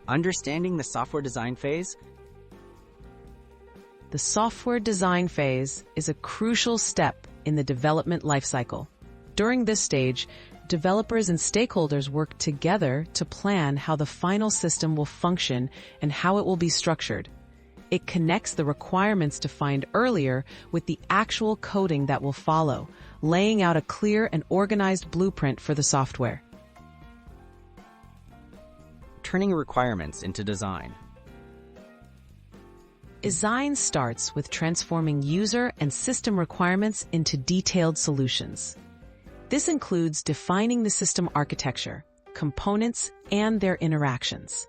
Understanding the software design phase. The software design phase is a crucial step in the development lifecycle. During this stage, developers and stakeholders work together to plan how the final system will function and how it will be structured. It connects the requirements defined earlier with the actual coding that will follow, laying out a clear and organized blueprint for the software. Turning requirements into design. Design starts with transforming user and system requirements into detailed solutions. This includes defining the system architecture, components, and their interactions.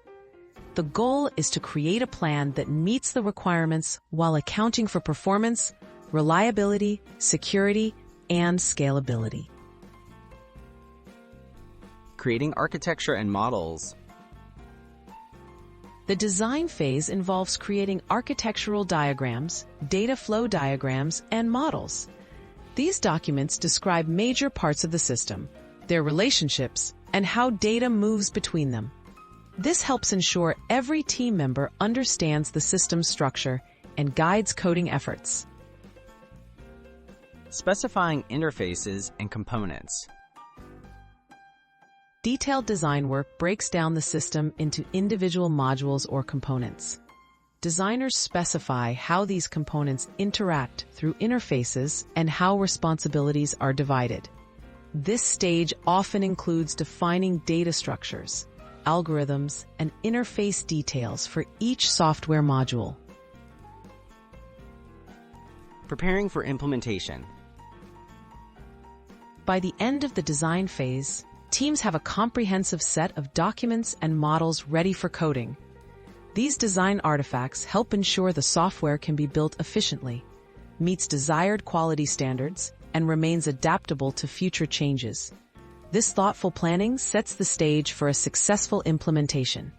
The goal is to create a plan that meets the requirements while accounting for performance, reliability, security, and scalability. Creating architecture and models. The design phase involves creating architectural diagrams, data flow diagrams, and models. These documents describe major parts of the system, their relationships, and how data moves between them. This helps ensure every team member understands the system's structure and guides coding efforts. Specifying interfaces and components. Detailed design work breaks down the system into individual modules or components. Designers specify how these components interact through interfaces and how responsibilities are divided. This stage often includes defining data structures, algorithms, and interface details for each software module. Preparing for implementation. By the end of the design phase, teams have a comprehensive set of documents and models ready for coding. These design artifacts help ensure the software can be built efficiently, meets desired quality standards, and remains adaptable to future changes. This thoughtful planning sets the stage for a successful implementation.